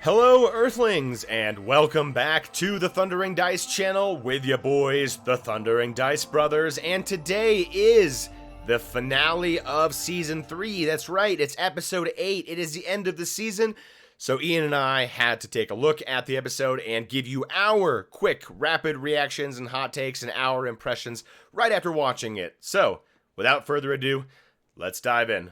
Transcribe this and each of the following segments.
Hello, Earthlings, and welcome back to the Thundering Dice channel with your boys, the Thundering Dice Brothers, and today is the finale of Season 3. That's right, it's Episode 8. It is the end of the season, so Ian and I had to take a look at the episode and give you our quick, rapid reactions and hot takes and our impressions right after watching it. So, without further ado, let's dive in.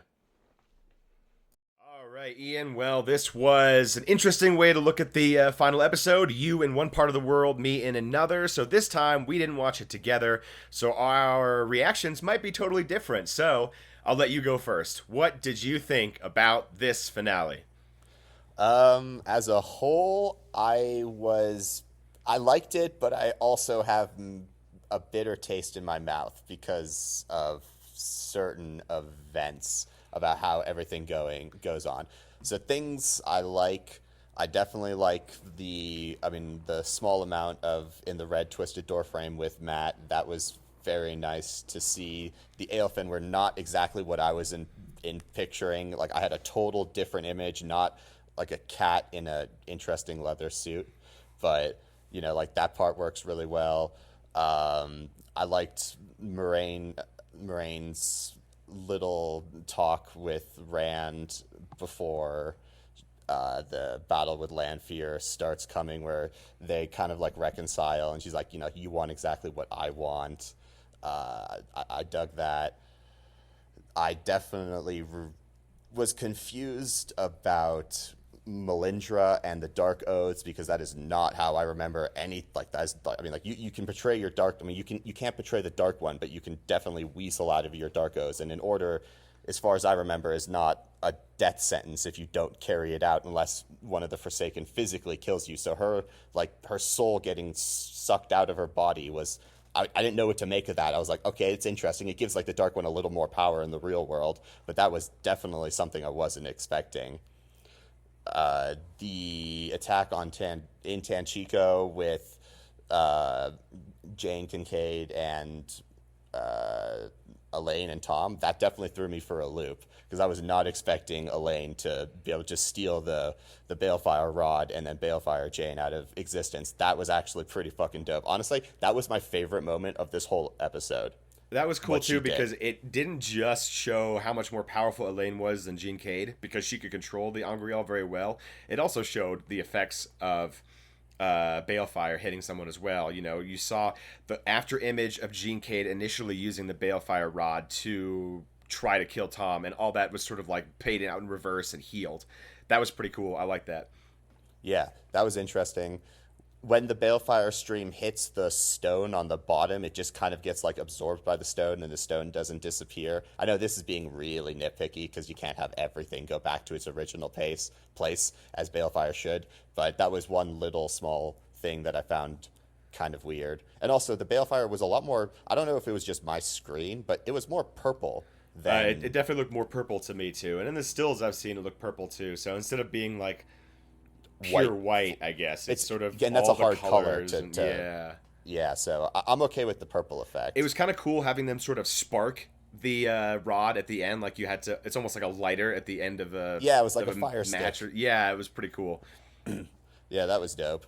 All right, Ian. Well, this was an interesting way to look at the final episode. You in one part of the world, me in another. So this time we didn't watch it together. So our reactions might be totally different. So I'll let you go first. What did you think about this finale? As a whole, I liked it, but I also have a bitter taste in my mouth because of certain events about how everything goes on. So things I like, I definitely like the small amount of in the red twisted door frame with Matt. That was very nice to see. The Aelfinn were not exactly what I was in picturing. Like I had a total different image, not like a cat in a interesting leather suit, but like that part works really well. I liked Moraine's little talk with Rand before the battle with Lanfear starts coming, where they kind of like reconcile, and she's like, you want exactly what I want. I dug that. I definitely was confused about Melindra and the Dark Oaths, because that is not how I remember any like that. You can portray your dark. You can't portray the Dark One, but you can definitely weasel out of your Dark Oaths. And an order, as far as I remember, is not a death sentence if you don't carry it out, unless one of the Forsaken physically kills you. So her soul getting sucked out of her body was. I didn't know what to make of that. I was like, okay, it's interesting. It gives like the Dark One a little more power in the real world, but that was definitely something I wasn't expecting. The attack in Tanchico with Jane Kincaid and Elaine and Tom, that definitely threw me for a loop, because I was not expecting Elaine to be able to steal the Balefire rod and then Balefire Jane out of existence. That was actually pretty fucking dope. Honestly, that was my favorite moment of this whole episode. That was cool What too she did. because it didn't just show how much more powerful Elaine was than Jean Cade, because she could control the Angreal very well. It also showed the effects of Balefire hitting someone as well. You saw the after image of Jean Cade initially using the Balefire rod to try to kill Tom, and all that was sort of like paid out in reverse and healed. That was pretty cool. I like that. Yeah, that was interesting. When the balefire stream hits the stone on the bottom, it just kind of gets like absorbed by the stone, and the stone doesn't disappear. I know this is being really nitpicky, because you can't have everything go back to its original place as balefire should, but that was one little small thing that I found kind of weird. And also, the balefire was a lot more. I don't know if it was just my screen, but it was more purple It than definitely looked more purple to me too, and in the stills I've seen it look purple too. So instead of being like pure white. white, I guess it's sort of Again, that's all a the hard color colors, to, and to yeah. yeah. So I'm okay with the purple It effect. was kind of cool having them sort of spark the rod at the end, like you had to. It's almost like a lighter at the end of Yeah, it was like of a fire match. stick. Yeah, it was pretty cool. Yeah, that was dope.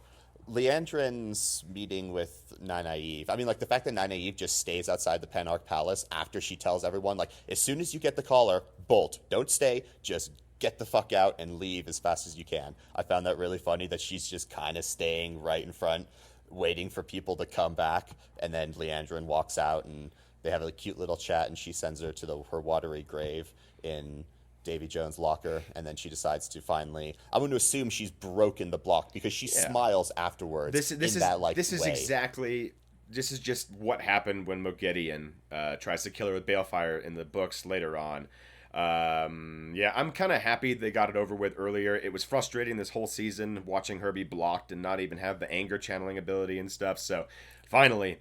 Leandrin's meeting with Nynaeve. I mean, like the fact that Nynaeve just stays outside the Penarch Palace after she tells everyone, like, as soon as you get the collar, bolt. Don't stay. Just get the fuck out and leave as fast as you can. I found that really funny that she's just kind of staying right in front, waiting for people to come back, and then Leandrin walks out and they have a cute little chat, and she sends her to her watery grave in Davy Jones' locker, and then she decides to finally. I'm going to assume she's broken the block, because she Yeah. smiles afterwards This in is that like this is way. exactly this is just what happened when Moghedien tries to kill her with Balefire in the books later on. Yeah, I'm kind of happy they got it over with earlier. It was frustrating this whole season watching her be blocked and not even have the anger channeling ability and stuff. So finally,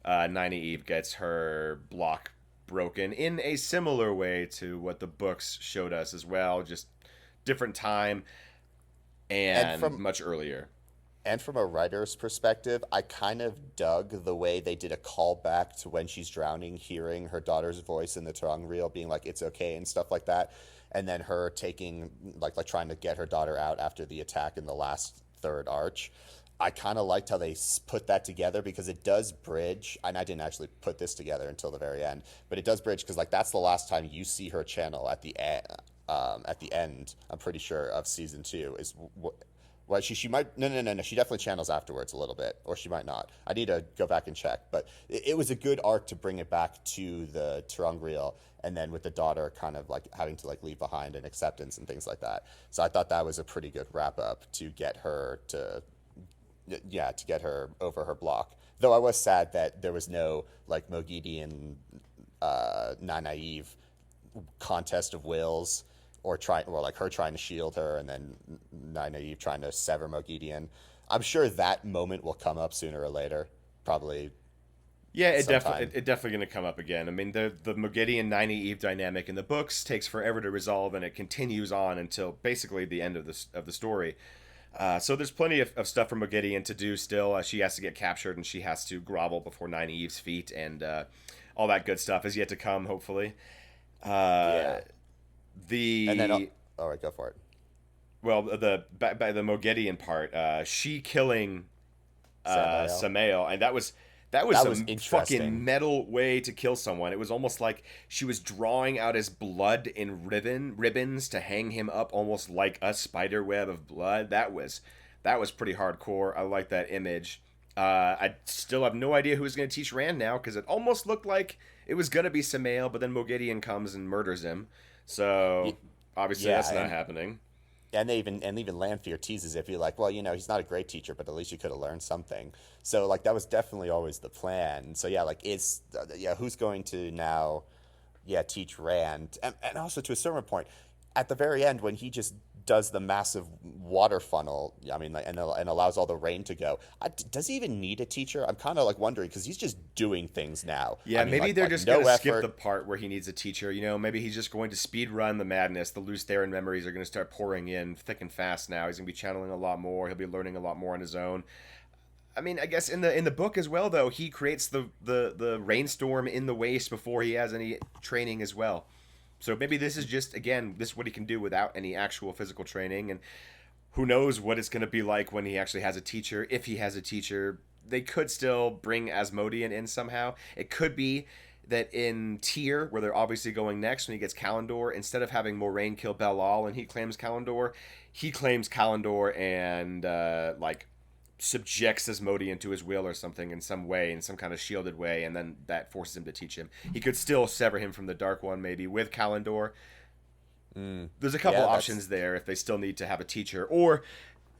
Nynaeve gets her block broken in a similar way to what the books showed us as well, just different time And and from much earlier. And from a writer's perspective, I kind of dug the way they did a callback to when she's drowning, hearing her daughter's voice in the tongue reel, being like, "It's okay" and stuff like that, and then her taking like trying to get her daughter out after the attack in the last third arch. I kind of liked how they put that together because it does bridge, and I didn't actually put this together until the very end, but it does bridge because like that's the last time you see her channel at the end. I'm pretty sure of season 2 is. Well, she might no. She definitely channels afterwards a little bit, or she might not. I need to go back and check. But it was a good arc to bring it back to the Terungriel, and then with the daughter kind of like having to like leave behind and acceptance and things like that. So I thought that was a pretty good wrap up to get her over her block. Though I was sad that there was no like Moghedian Nynaeve contest of wills, or like her trying to shield her and then Nynaeve trying to sever Moghedian. I'm sure that moment will come up sooner or later, probably. Yeah, it sometime. definitely going to come up again. I mean, the Moghedian Nynaeve dynamic in the books takes forever to resolve, and it continues on until basically the end of the story. So there's plenty of stuff for Moghedian to do still. She has to get captured, and she has to grovel before Nynaeve's feet, and all that good stuff is yet to come, hopefully. Yeah. And then, The all right, go for it. Well, the by the Moghedian part, she killing Samael. Samael, and that was That was some fucking interesting. metal way to kill someone. It was almost like she was drawing out his blood in ribbons to hang him up, almost like a spider web of blood. That was pretty hardcore. I like that image. I still have no idea who's going to teach Rand now because it almost looked like it was going to be Samael, but then Moghedian comes and murders him. So obviously Yeah, that's not happening. and even Lanfear teases if you're like, well, he's not a great teacher, but at least you could have learned something. So like that was definitely always the plan. So yeah, like who's going to now, teach Rand, and also to a certain point, at the very end when he just does the massive water funnel, I mean, like, and allows all the rain to go. Does he even need a teacher? I'm kind of like wondering because he's just doing things now. Yeah, I mean, maybe they're just no gonna skip the effort. part where he needs a teacher. Maybe he's just going to speed run the madness. The loose Theron memories are going to start pouring in thick and fast now. He's going to be channeling a lot more. He'll be learning a lot more on his own. I mean, I guess in the book as well, though, he creates the rainstorm in the waste before he has any training as well. So maybe this is just again this is what he can do without any actual physical training, and who knows what it's going to be like when he actually has a teacher. If he has a teacher, they could still bring Asmodean in somehow. It could be that in Tyr, where they're obviously going next, when he gets Kalendor, instead of having Moraine kill Belal and he claims Kalendor and like subjects Asmodean to his will or something in some way, in some kind of shielded way, and then that forces him to teach him. He could still sever him from the Dark One, maybe with Kalendor. There's a couple Yeah, options there if they still need to have a teacher, or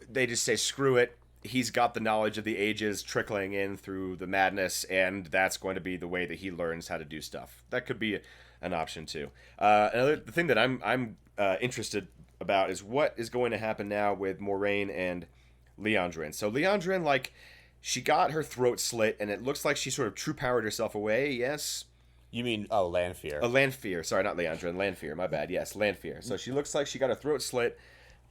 they just say screw it. He's got the knowledge of the ages trickling in through the madness, and that's going to be the way that he learns how to do stuff. That could be an option too. The thing that I'm interested about is what is going to happen now with Moraine and Leandrin. So Leandrin, like, she got her throat slit, and it looks like she sort of true powered herself away. Yes, You mean, oh, Lanfear. Lanfear. Sorry, not Leandrin. Lanfear. My bad. Yes, Lanfear. So she looks like she got her throat slit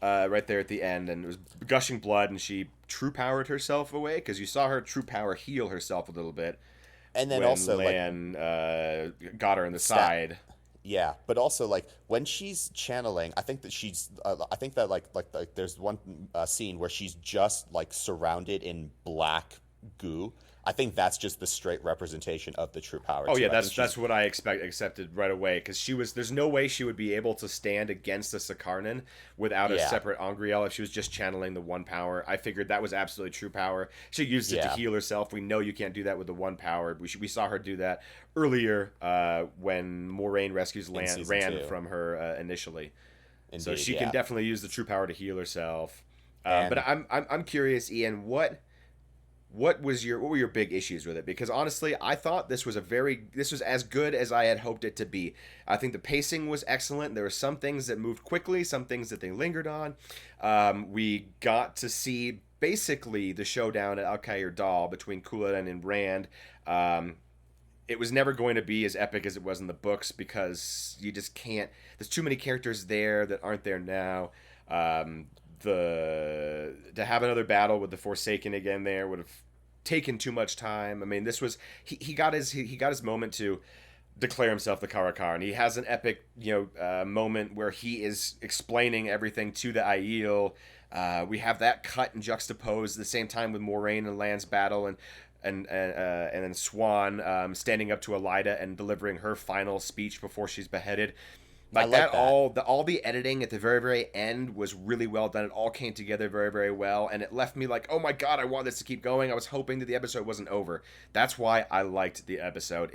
right there at the end, and it was gushing blood, and she true powered herself away because you saw her true power heal herself a little bit And then when also like Lan got her in the stat. side. Yeah, but also like when she's channeling, I think that I think that like there's one scene where she's just like surrounded in black goo. I think that's just the straight representation of the true power. Oh Too. yeah, I think that's what I accepted right away because she was. There's no way she would be able to stand against the Sakarnan without a yeah, separate Angriel if she was just channeling the one power. I figured that was absolutely true power. She used it to yeah, heal herself. We know you can't do that with the one power. We saw her do that earlier when Moraine rescues in season Rand 2, from her initially. So indeed, she can yeah, definitely use the true power to heal herself. But and I'm curious, Ian, what were your big issues with it? Because honestly, I thought this was as good as I had hoped it to be. I think the pacing was excellent. There were some things that moved quickly, some things that they lingered on. We got to see basically the showdown at Al Dal between Cúlaidan and Rand. It was never going to be as epic as it was in the books because you just can't. There's too many characters there that aren't there now. to have another battle with the Forsaken again there would have taken too much time. I mean, this was he got his moment to declare himself the Karakar, and he has an epic moment where he is explaining everything to the Aiel. We have that cut and juxtaposed at the same time with Moraine and Lan's battle, and then Siuan standing up to Elida and delivering her final speech before she's beheaded. Like that. All the editing at the very, very end was really well done. It all came together very, very well, and it left me like, oh my god, I want this to keep going. I was hoping that the episode wasn't over. That's why I liked the episode.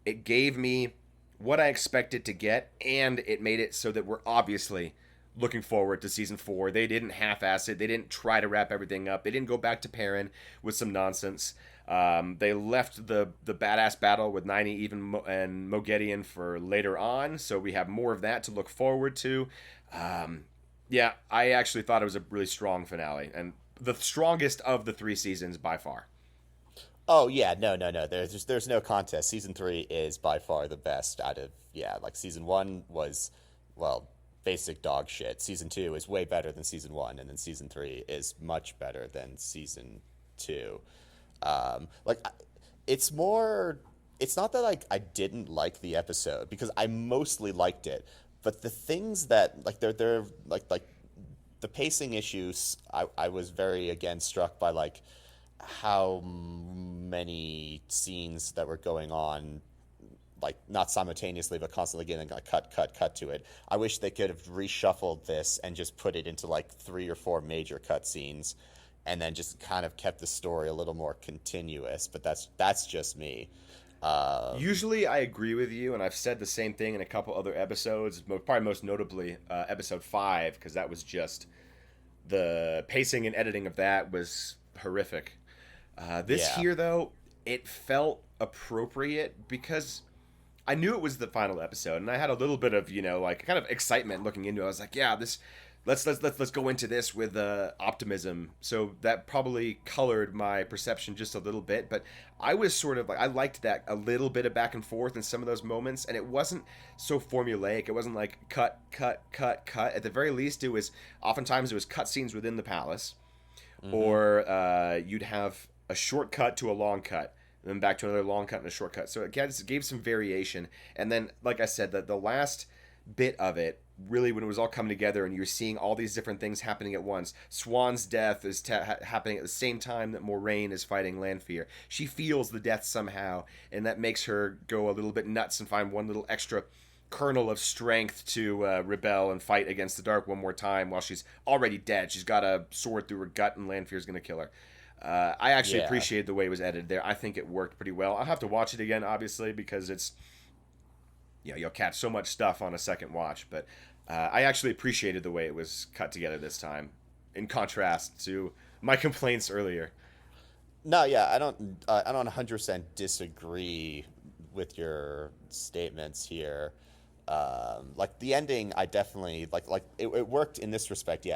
It gave me what I expected to get, and it made it so that we're obviously looking forward to season 4. They didn't half-ass it. They didn't try to wrap everything up. They didn't go back to Perrin with some nonsense. They left the badass battle with Nynaeve and Moghedien for later on, so we have more of that to look forward to. Yeah, I actually thought it was a really strong finale, and the strongest of the 3 seasons by far. Oh yeah, no. There's no contest. Season 3 is by far the best out of like season 1 was, well, basic dog shit. Season 2 is way better than season 1, and then season 3 is much better than season 2. It's not that like I didn't like the episode, because I mostly liked it, but the things that like they're like the pacing issues, I was very again struck by like how many scenes that were going on, like not simultaneously but constantly getting like cut to it. I wish they could have reshuffled this and just put it into like 3 or 4 major cut scenes, and then just kind of kept the story a little more continuous. But that's just me. Usually I agree with you, and I've said the same thing in a couple other episodes, probably most notably episode 5, because that was just the pacing and editing of that was horrific. Here, though, it felt appropriate because I knew it was the final episode, and I had a little bit of, like kind of excitement looking into it. I was like, yeah, let's go into this with optimism. So that probably colored my perception just a little bit, but I was sort of like, I liked that a little bit of back and forth in some of those moments, and it wasn't so formulaic. It wasn't like cut. At the very least, oftentimes it was cut scenes within the palace, or you'd have a short cut to a long cut, and then back to another long cut and a short cut. So it gave some variation. And then, like I said, the last bit of it, really, when it was all coming together and you're seeing all these different things happening at once. Siuan's death is happening at the same time that Moraine is fighting Lanfear. She feels the death somehow, and that makes her go a little bit nuts and find one little extra kernel of strength to rebel and fight against the dark one more time while she's already dead. She's got a sword through her gut, and Lanfear's going to kill her. I actually appreciated the way it was edited there. I think it worked pretty well. I'll have to watch it again, obviously, because it's, you'll catch so much stuff on a second watch. But I actually appreciated the way it was cut together this time, in contrast to my complaints earlier. No, yeah, I don't 100% disagree with your statements here. Like the ending, I definitely like it worked in this respect.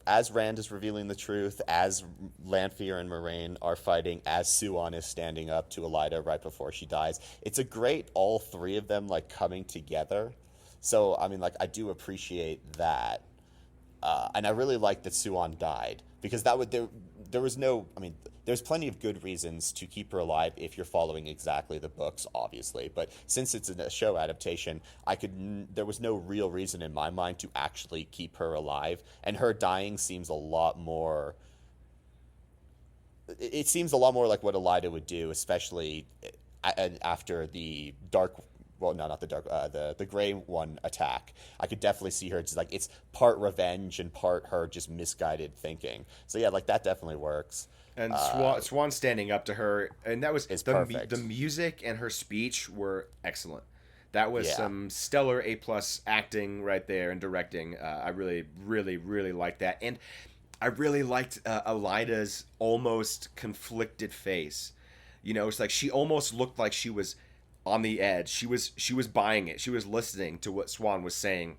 As Rand is revealing the truth, as Lanfear and Moraine are fighting, as Siuan is standing up to Elida right before she dies, it's a great all 3 of them like coming together. So I mean, like, I do appreciate that, and I really like that Siuan died, because there was no, I mean, there's plenty of good reasons to keep her alive if you're following exactly the books, obviously. But since it's a show adaptation, there was no real reason in my mind to actually keep her alive. And her dying seems a lot more... It seems a lot more like what Elida would do, especially after the dark... Well, no, not the dark... the Grey One attack. I could definitely see her just like... It's part revenge and part her just misguided thinking. So yeah, like, that definitely works. And Siuan standing up to her, and that was the music and her speech were excellent. That was some stellar A+ acting right there, and directing. I really, really, really liked that, and I really liked Elida's almost conflicted face. It's like she almost looked like she was on the edge. She was buying it. She was listening to what Siuan was saying,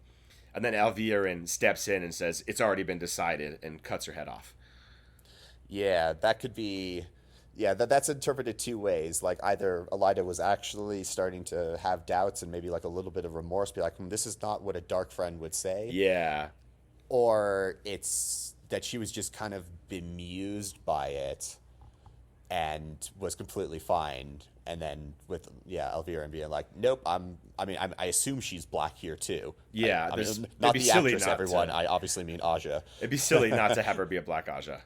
and then Alviren steps in and says, "It's already been decided," and cuts her head off. Yeah, that could be... Yeah, that's interpreted 2 ways. Like, either Elida was actually starting to have doubts and maybe, like, a little bit of remorse, be like, this is not what a dark friend would say. Yeah. or it's that she was just kind of bemused by it and was completely fine. And then with Elvira being like, nope, I assume she's black here too. Yeah, not the actress, everyone. I obviously mean Aja. It'd be silly not to have her be a black Aja.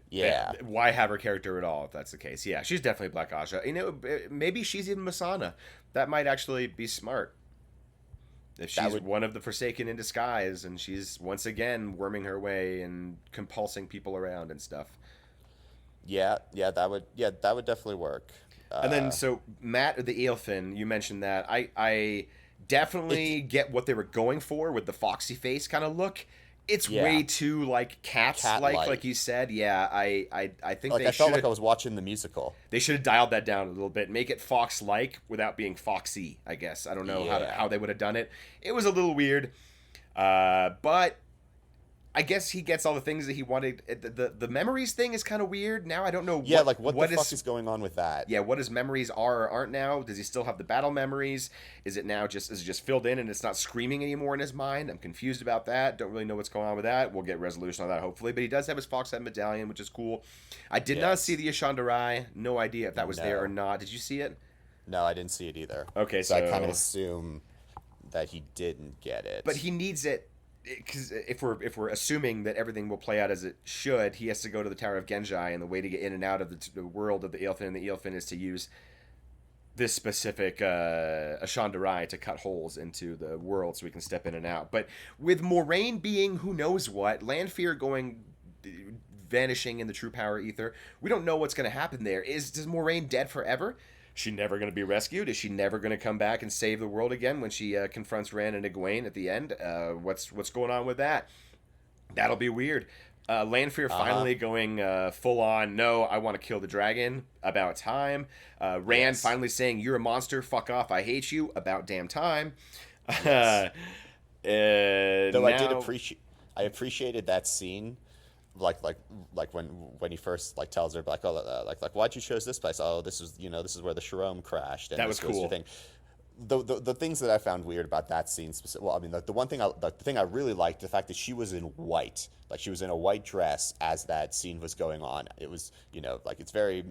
Yeah. Why have her character at all if that's the case? Yeah, she's definitely black Aja. Maybe she's even Masana. That might actually be smart. If she's one of the Forsaken in disguise, and she's once again worming her way and compulsing people around and stuff. Yeah, that would definitely work. And then, so Matt, the Earthling, you mentioned that. I definitely get what they were going for with the foxy face kind of look. It's way too like cat-like you said. Yeah, I think I felt like I was watching the musical. They should have dialed that down a little bit, make it fox-like without being foxy. I guess I don't know how they would have done it. It was a little weird, but I guess he gets all the things that he wanted. The memories thing is kind of weird. Now I don't know. Yeah, what the fuck is going on with that? Yeah, what his memories are or aren't now. Does he still have the battle memories? Is it just filled in and it's not screaming anymore in his mind? I'm confused about that. Don't really know what's going on with that. We'll get resolution on that hopefully. But he does have his fox head medallion, which is cool. I did not see the Ashandarai. No idea if that was there or not. Did you see it? No, I didn't see it either. Okay, so I kind of assume that he didn't get it. But he needs it. Because if we're assuming that everything will play out as it should, he has to go to the Tower of Genji, and the way to get in and out of the world of the Earthlings and the Earthlings is to use this specific Ashandarai to cut holes into the world so we can step in and out. But with Moraine being who knows what, Lanfear vanishing in the True Power Ether, we don't know what's going to happen there. Is Moraine dead forever? She never going to be rescued? Is she never going to come back and save the world again when she confronts Rand and Egwene at the end? What's going on with that? That'll be weird. Lanfear finally going full on, no, I want to kill the dragon. About time. Rand finally saying, you're a monster, fuck off, I hate you. About damn time. Yes. Though I appreciated that scene. Like when he first tells her why'd you choose this place? Oh, this is where the Sharome crashed. And that was cool. The things that I found weird about that scene the thing I really liked, the fact that she was in white, she was in a white dress as that scene was going on. It was it's very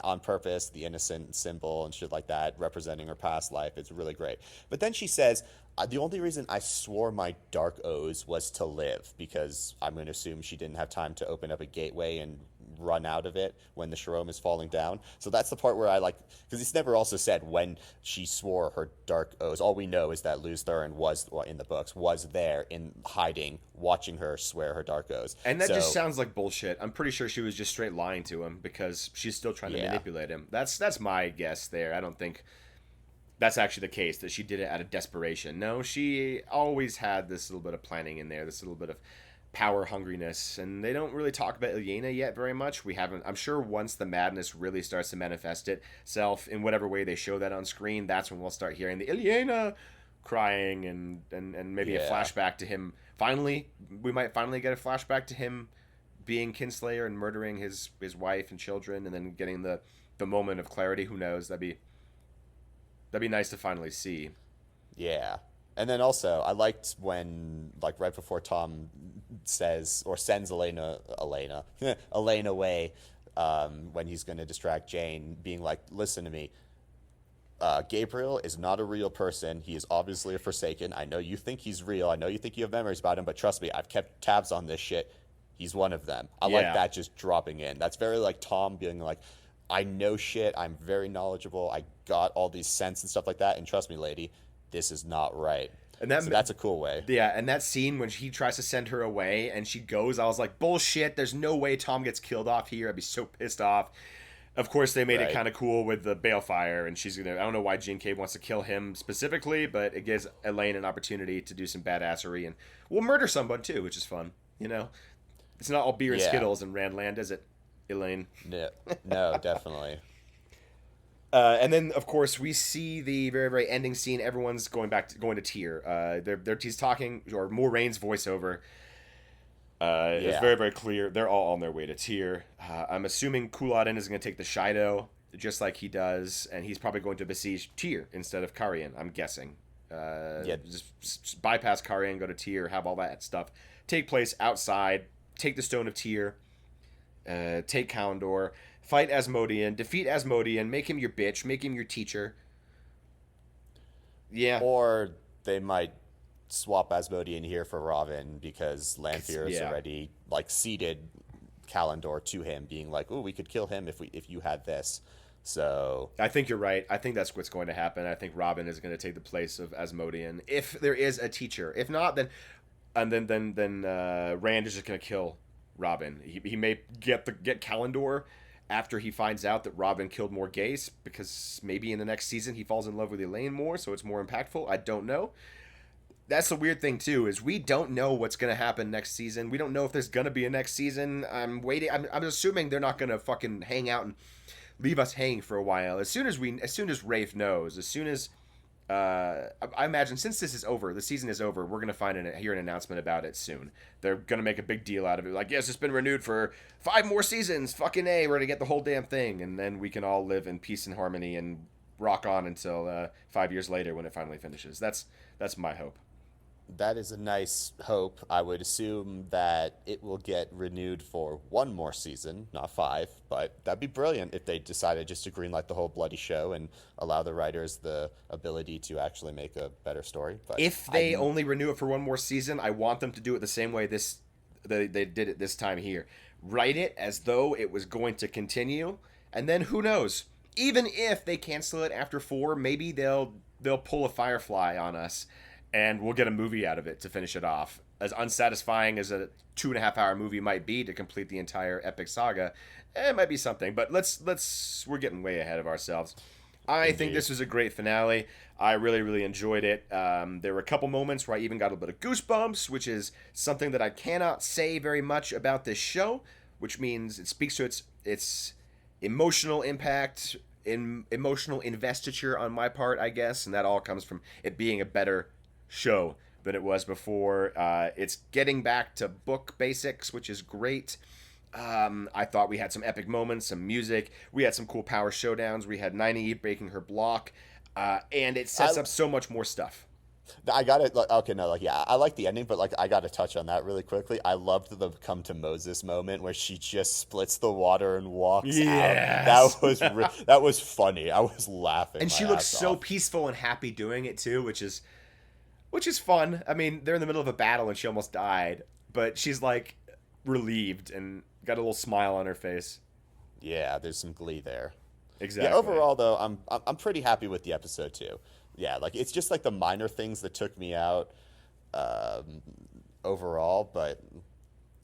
on purpose, the innocent symbol and shit like that, representing her past life. It's really great. But then she says, the only reason I swore my dark oaths was to live, because I'm going to assume she didn't have time to open up a gateway and run out of it when the Sharome is falling down. So that's the part where I because it's never also said when she swore her dark oaths. All we know is that Luz Thurin in the books was there in hiding, watching her swear her dark oaths. And that just sounds like bullshit. I'm pretty sure she was just straight lying to him because she's still trying to manipulate him. That's my guess there. I don't think that's actually the case, that she did it out of desperation. No, she always had this little bit of planning in there, this little bit of power hungriness, and they don't really talk about Ilyena yet very much. I'm sure once the madness really starts to manifest itself in whatever way they show that on screen, that's when we'll start hearing the Ilyena crying and maybe a flashback to him. We might finally get a flashback to him being Kinslayer and murdering his wife and children, and then getting the moment of clarity. Who knows? That'd be nice to finally see. Yeah. And then also, I liked when, right before Tom sends Elena away, when he's going to distract Jane, being like, listen to me, Gabriel is not a real person. He is obviously a Forsaken. I know you think he's real. I know you think you have memories about him, but trust me, I've kept tabs on this shit. He's one of them. I like that just dropping in. That's very Tom being like, I know shit. I'm very knowledgeable. I got all these sense and stuff like that. And trust me, lady, this is not right. And that's a cool way. Yeah, and that scene when he tries to send her away and she goes, I was like, bullshit, there's no way Tom gets killed off here. I'd be so pissed off. Of course, they made it kind of cool with the balefire, and I don't know why Jean Cave wants to kill him specifically, but it gives Elaine an opportunity to do some badassery, and we'll murder someone too, which is fun. It's not all beer and Skittles in Randland, is it, Elaine? No, definitely. And then, of course, we see the very, very ending scene. Everyone's going to Tyr. He's talking, or Moraine's voiceover is very, very clear. They're all on their way to Tyr. I'm assuming Couladin is going to take the Shido, just like he does, and he's probably going to besiege Tyr instead of Carrion, I'm guessing. Yeah. Just bypass Karyan, go to Tyr, have all that stuff take place outside. Take the Stone of Tyr. Take Kalendor. Fight Asmodean. Defeat Asmodean. Make him your bitch. Make him your teacher. Yeah. Or they might swap Asmodean here for Robin because Lanfear has Yeah. already like ceded Kalendor to him, being like, "Oh, we could kill him if you had this." So I think you're right. I think that's what's going to happen. I think Robin is going to take the place of Asmodean if there is a teacher. If not, then Rand is just going to kill Robin. He may get Kalendor after he finds out that Robin killed Morghese, because maybe in the next season he falls in love with Elaine more, so it's more impactful. I don't know. That's the weird thing too, is we don't know what's going to happen next season. We don't know if there's going to be a next season. I'm waiting. I'm assuming they're not going to fucking hang out and leave us hanging for a while. As soon as Rafe knows, as soon as I imagine since this is over, the season is over, we're gonna hear an announcement about it soon. They're gonna make a big deal out of it, like, yes, it's been renewed for 5 more seasons. Fucking A, we're gonna get the whole damn thing, and then we can all live in peace and harmony and rock on until 5 years later when it finally finishes. That's my hope. that is a nice hope. I would assume that it will get renewed for 1 more season, not 5, but that'd be brilliant if they decided just to greenlight the whole bloody show and allow the writers the ability to actually make a better story. But If they only renew it for 1 more season, I want them to do it the same way they did it this time here. Write it as though it was going to continue, and then who knows? Even if they cancel it after 4, maybe they'll pull a Firefly on us, and we'll get a movie out of it to finish it off. As unsatisfying as a 2.5-hour movie might be to complete the entire epic saga, it might be something. But we're getting way ahead of ourselves. I think this was a great finale. I really, really enjoyed it. There were a couple moments where I even got a bit of goosebumps, which is something that I cannot say very much about this show, which means it speaks to its emotional impact, emotional investiture on my part, I guess, and that all comes from it being a better show than it was before. It's getting back to book basics, which is great. I thought we had some epic moments, some music. We had some cool power showdowns. We had Nynaeve breaking her block, and it sets up so much more stuff. I got it. Okay, no, I like the ending, but I got to touch on that really quickly. I loved the come to Moses moment where she just splits the water and walks out. That was funny. I was laughing, and she looks so peaceful and happy doing it too, which is fun. I mean, they're in the middle of a battle and she almost died, but she's like relieved and got a little smile on her face. Yeah, there's some glee there. Exactly. Yeah, overall though, I'm pretty happy with the episode too. Yeah, it's just the minor things that took me out overall, but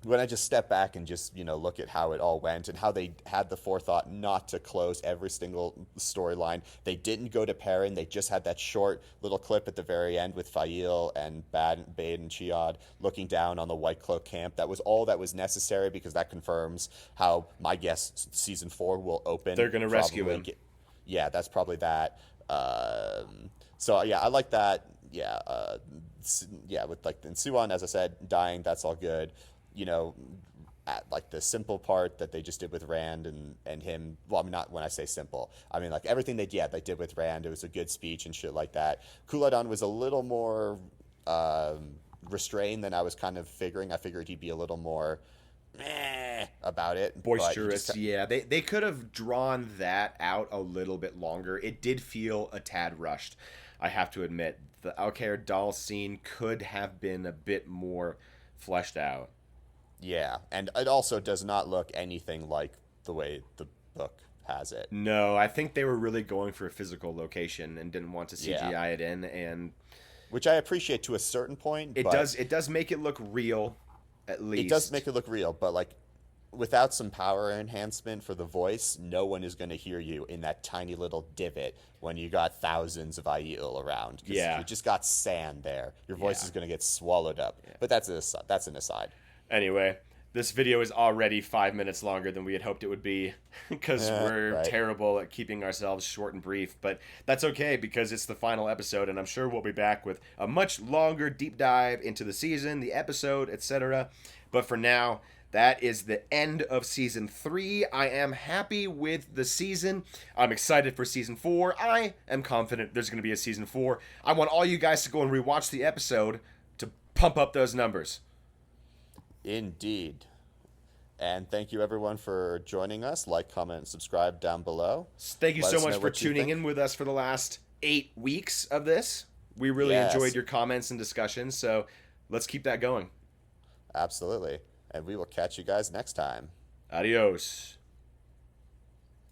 when I just step back and just, look at how it all went and how they had the forethought not to close every single storyline. They didn't go to Perrin. They just had that short little clip at the very end with Fail and Bade and Chiad looking down on the White Cloak camp. That was all that was necessary, because that confirms how my guess season 4 will open. They're going to rescue him. Yeah, that's probably that. So yeah, I like that. Yeah, with and Siuan, as I said, dying. That's all good. At the simple part that they just did with Rand and him. Well, I mean, not when I say simple. I mean, everything they did with Rand. It was a good speech and shit like that. Kuladon was a little more restrained than I was kind of figuring. I figured he'd be a little more about it. Boisterous, yeah. They could have drawn that out a little bit longer. It did feel a tad rushed, I have to admit. The Alcair doll scene could have been a bit more fleshed out. Yeah, and it also does not look anything like the way the book has it. No, I think they were really going for a physical location and didn't want to CGI it in, and which I appreciate to a certain point. It does make it look real, at least. It does make it look real, but without some power enhancement for the voice, no one is going to hear you in that tiny little divot when you got thousands of Aiel around. Yeah, you just got sand there. Your voice is going to get swallowed up. Yeah. But that's an aside. Anyway, this video is already 5 minutes longer than we had hoped it would be, because we're terrible at keeping ourselves short and brief. But that's okay, because it's the final episode, and I'm sure we'll be back with a much longer deep dive into the season, the episode, etc. But for now, that is the end of season 3. I am happy with the season. I'm excited for season 4. I am confident there's going to be a season 4. I want all you guys to go and rewatch the episode to pump up those numbers. Indeed. And thank you everyone for joining us. Like, comment, and subscribe down below. Thank you so much for tuning in with us for the last 8 weeks of this. We really enjoyed your comments and discussions, so let's keep that going. Absolutely. And we will catch you guys next time. Adios.